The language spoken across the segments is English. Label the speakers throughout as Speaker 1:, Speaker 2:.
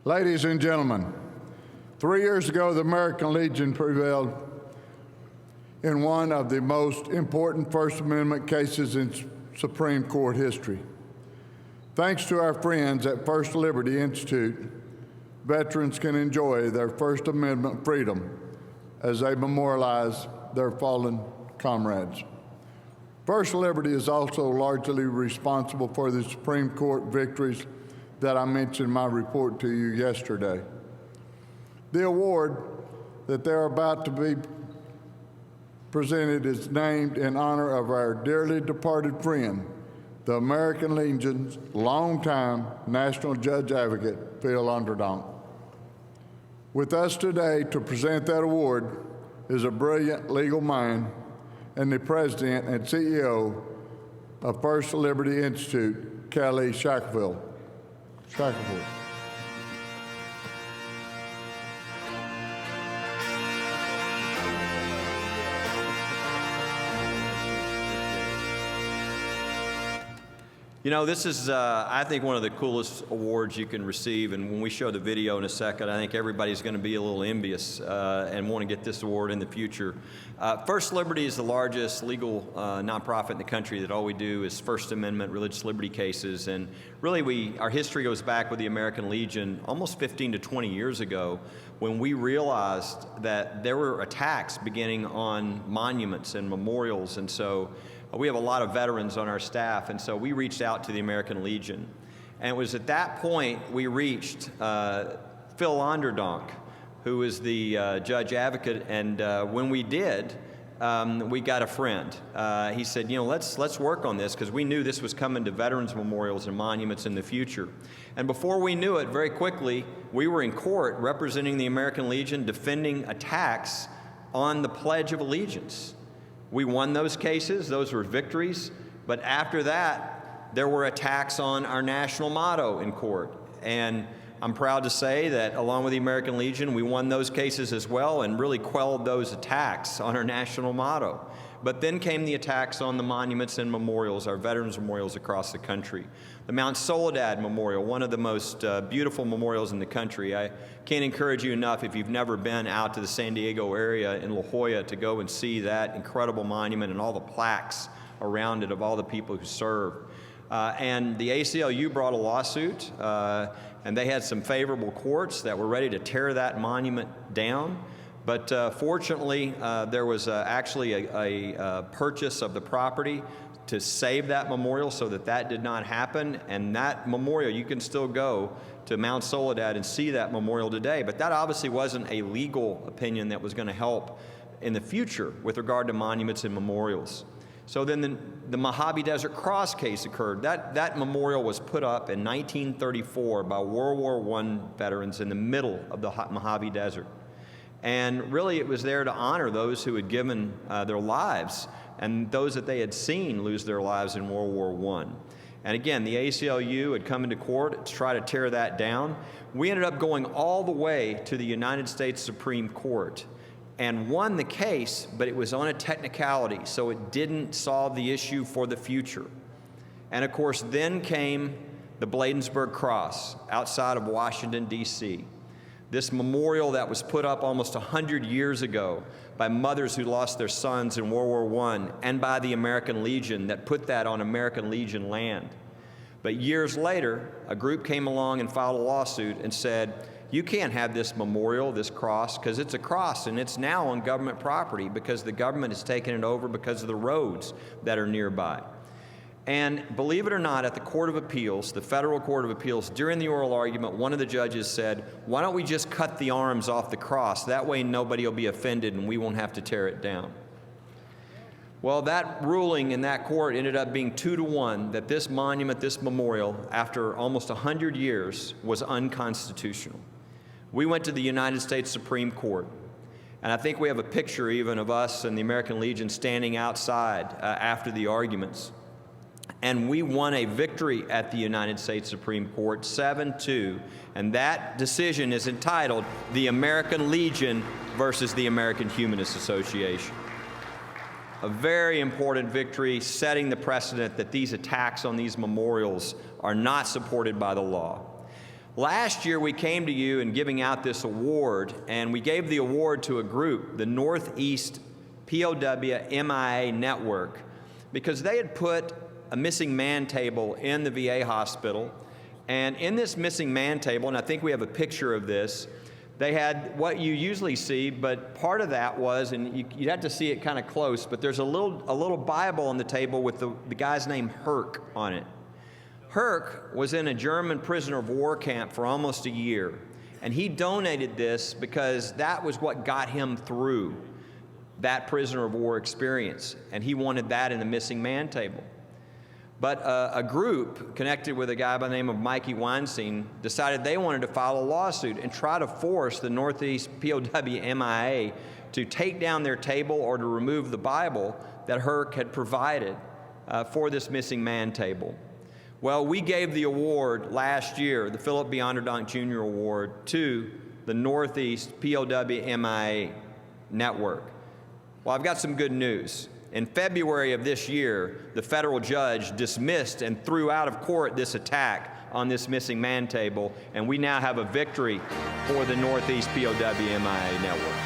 Speaker 1: Ladies and gentlemen, 3 years ago, the American Legion prevailed in one of the most important First Amendment cases in Supreme Court history. Thanks to our friends at First Liberty Institute, veterans can enjoy their First Amendment freedom as they memorialize their fallen comrades. First Liberty is also largely responsible for the Supreme Court victories that I mentioned in my report to you yesterday. The award that they're about to be presented is named in honor of our dearly departed friend, the American Legion's longtime National Judge Advocate, Phil Onderdonk. With us today to present that award is a brilliant legal mind and the President and CEO of First Liberty Institute, Kelly Shackelford.
Speaker 2: You know, this is, I think, one of the coolest awards you can receive, and when we show the video in a second, I think everybody's going to be a little envious and want to get this award in the future. First Liberty is the largest legal nonprofit in the country that all we do is First Amendment religious liberty cases, and really our history goes back with the American Legion almost 15 to 20 years ago when we realized that there were attacks beginning on monuments and memorials, and so we have a lot of veterans on our staff, and so we reached out to the American Legion. And it was at that point we reached Phil Onderdonk, who is the judge advocate, and when we did, we got a friend. He said, you know, let's work on this, because we knew this was coming to veterans memorials and monuments in the future. And before we knew it, very quickly, we were in court representing the American Legion, defending attacks on the Pledge of Allegiance. We won those cases, those were victories, but after that, there were attacks on our national motto in court. And I'm proud to say that along with the American Legion, we won those cases as well and really quelled those attacks on our national motto. But then came the attacks on the monuments and memorials, our veterans memorials across the country. The Mount Soledad Memorial, one of the most beautiful memorials in the country. I can't encourage you enough, if you've never been out to the San Diego area in La Jolla, to go and see that incredible monument and all the plaques around it of all the people who served. And the ACLU brought a lawsuit, and they had some favorable courts that were ready to tear that monument down. But fortunately, there was actually a purchase of the property to save that memorial so that that did not happen. And that memorial, you can still go to Mount Soledad and see that memorial today. But that obviously wasn't a legal opinion that was going to help in the future with regard to monuments and memorials. So then the Mojave Desert Cross case occurred. That memorial was put up in 1934 by World War I veterans in the middle of the Mojave Desert. And really it was there to honor those who had given their lives and those that they had seen lose their lives in World War I. And again, the ACLU had come into court to try to tear that down. We ended up going all the way to the United States Supreme Court and won the case, but it was on a technicality, so it didn't solve the issue for the future. And of course, then came the Bladensburg Cross outside of Washington, D.C. This memorial that was put up almost 100 years ago by mothers who lost their sons in World War I and by the American Legion that put that on American Legion land. But years later, a group came along and filed a lawsuit and said, you can't have this memorial, this cross, because it's a cross and it's now on government property because the government has taken it over because of the roads that are nearby. And believe it or not, at the Court of Appeals, the Federal Court of Appeals, during the oral argument, one of the judges said, why don't we just cut the arms off the cross? That way nobody will be offended and we won't have to tear it down. Well, that ruling in that court ended up being 2-1 that this monument, this memorial, after almost 100 years, was unconstitutional. We went to the United States Supreme Court, and I think we have a picture even of us and the American Legion standing outside after the arguments. And we won a victory at the United States Supreme Court, 7-2, and that decision is entitled The American Legion versus the American Humanist Association. A very important victory, setting the precedent that these attacks on these memorials are not supported by the law. Last year, we came to you and giving out this award, and we gave the award to a group, the Northeast POW MIA Network, because they had put a missing man table in the VA hospital. And in this missing man table, and I think we have a picture of this, they had what you usually see, but part of that was, and you'd have to see it kind of close, but there's a little Bible on the table with the guy's name Herc on it. Herc was in a German prisoner of war camp for almost a year, and he donated this because that was what got him through that prisoner of war experience, and he wanted that in the missing man table. But a group connected with a guy by the name of Mikey Weinstein decided they wanted to file a lawsuit and try to force the Northeast POW MIA to take down their table or to remove the Bible that Herc had provided for this missing man table. Well, we gave the award last year, the Phillip J.Onderdonk Jr. Award, to the Northeast POW MIA Network. Well, I've got some good news. In February of this year, the federal judge dismissed and threw out of court this attack on this missing man table, and we now have a victory for the Northeast POW MIA Network.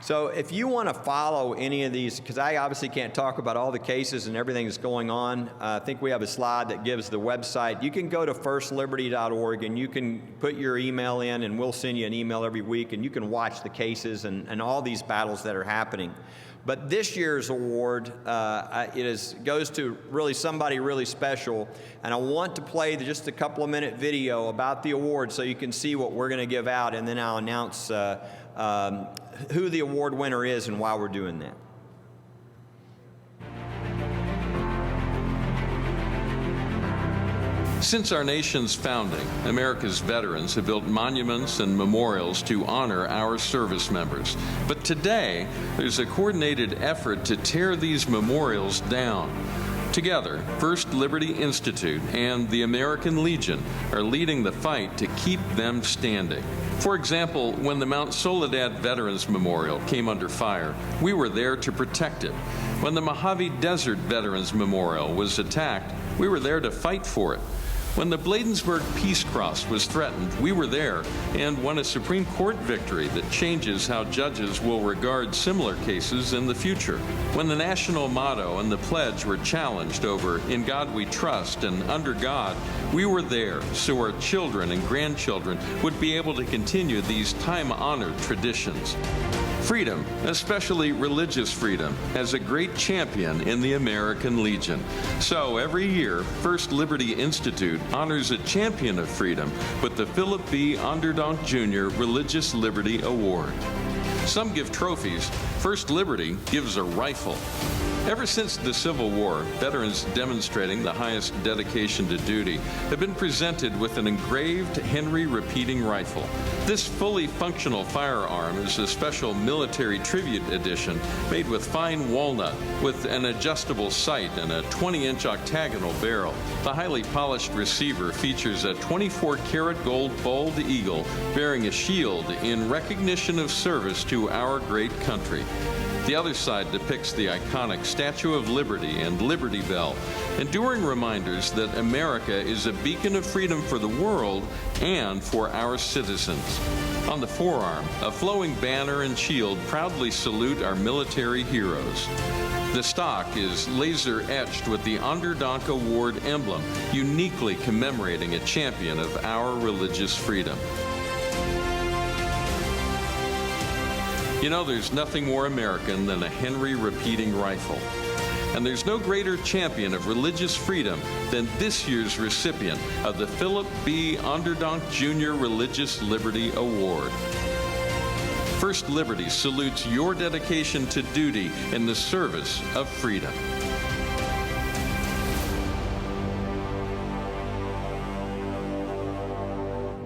Speaker 2: So if you want to follow any of these, because I obviously can't talk about all the cases and everything that's going on, I think we have a slide that gives the website. You can go to firstliberty.org and you can put your email in, and we'll send you an email every week, and you can watch the cases and all these battles that are happening. But this year's award, goes to really somebody really special, and I want to play just a couple of minute video about the award so you can see what we're going to give out, and then I'll announce who the award winner is and why we're doing that.
Speaker 3: Since our nation's founding, America's veterans have built monuments and memorials to honor our service members. But today, there's a coordinated effort to tear these memorials down. Together, First Liberty Institute and the American Legion are leading the fight to keep them standing. For example, when the Mount Soledad Veterans Memorial came under fire, we were there to protect it. When the Mojave Desert Veterans Memorial was attacked, we were there to fight for it. When the Bladensburg Peace Cross was threatened, we were there and won a Supreme Court victory that changes how judges will regard similar cases in the future. When the national motto and the pledge were challenged over "In God We Trust" and "Under God," we were there so our children and grandchildren would be able to continue these time-honored traditions. Freedom, especially religious freedom, has a great champion in the American Legion. So every year, First Liberty Institute honors a champion of freedom with the Phillip J.Onderdonk Jr. Religious Liberty Award. Some give trophies. First Liberty gives a rifle. Ever since the Civil War, veterans demonstrating the highest dedication to duty have been presented with an engraved Henry repeating rifle. This fully functional firearm is a special military tribute edition made with fine walnut with an adjustable sight and a 20-inch octagonal barrel. The highly polished receiver features a 24-karat gold bald eagle bearing a shield in recognition of service to our great country. The other side depicts the iconic Statue of Liberty and Liberty Bell, enduring reminders that America is a beacon of freedom for the world and for our citizens. On the forearm, a flowing banner and shield proudly salute our military heroes. The stock is laser etched with the Onderdonk Award emblem, uniquely commemorating a champion of our religious freedom. You know, there's nothing more American than a Henry repeating rifle. And there's no greater champion of religious freedom than this year's recipient of the Phillip J.Onderdonk Jr. Religious Liberty Award. First Liberty salutes your dedication to duty in the service of freedom.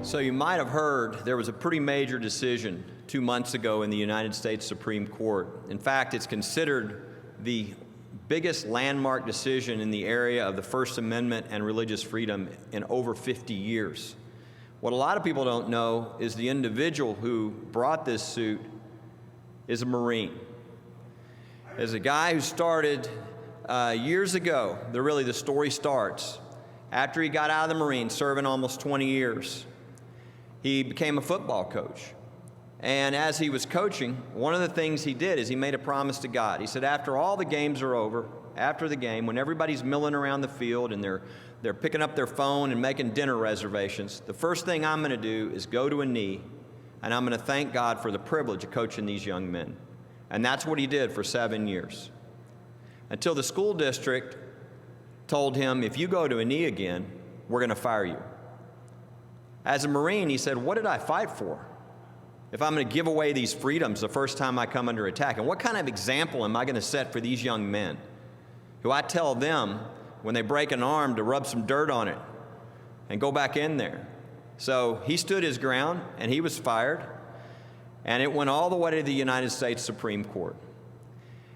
Speaker 2: So you might have heard there was a pretty major decision 2 months ago in the United States Supreme Court. In fact, it's considered the biggest landmark decision in the area of the First Amendment and religious freedom in over 50 years. What a lot of people don't know is the individual who brought this suit is a Marine. As a guy who started years ago, the story starts after he got out of the Marines, serving almost 20 years, he became a football coach. And as he was coaching, one of the things he did is he made a promise to God. He said, after all the games are over, after the game, when everybody's milling around the field and they're picking up their phone and making dinner reservations, the first thing I'm going to do is go to a knee, and I'm going to thank God for the privilege of coaching these young men. And that's what he did for 7 years. Until the school district told him, if you go to a knee again, we're going to fire you. As a Marine, he said, what did I fight for? If I'm going to give away these freedoms the first time I come under attack, and what kind of example am I going to set for these young men who I tell them when they break an arm to rub some dirt on it and go back in there? So he stood his ground, and he was fired, and it went all the way to the United States Supreme Court.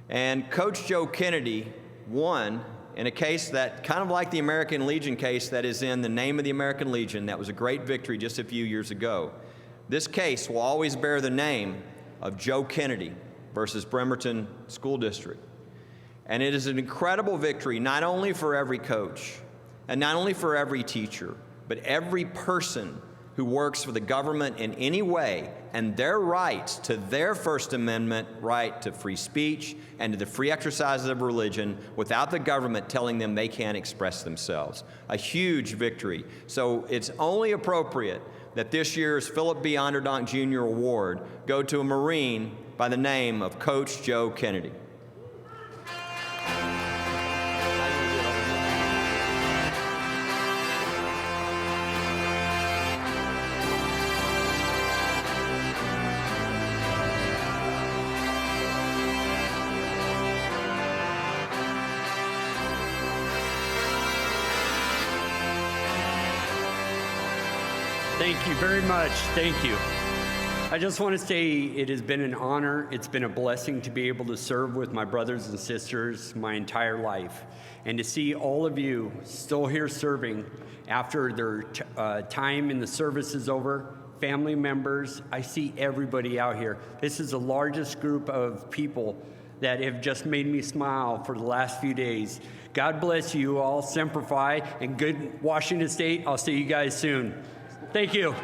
Speaker 2: And Coach Joe Kennedy won in a case that, kind of like the American Legion case that is in the name of the American Legion, that was a great victory just a few years ago. This case will always bear the name of Joe Kennedy versus Bremerton School District. And it is an incredible victory, not only for every coach and not only for every teacher, but every person who works for the government in any way, and their rights to their First Amendment right to free speech and to the free exercise of religion without the government telling them they can't express themselves. A huge victory. So it's only appropriate that this year's Phillip J.Onderdonk Jr. Award go to a Marine by the name of Coach Joe Kennedy.
Speaker 4: Thank you very much. Thank you. I just want to say it has been an honor. It's been a blessing to be able to serve with my brothers and sisters my entire life. And to see all of you still here serving after their time in the service is over, family members, I see everybody out here. This is the largest group of people that have just made me smile for the last few days. God bless you all. Semper Fi, and good Washington State. I'll see you guys soon. Thank you.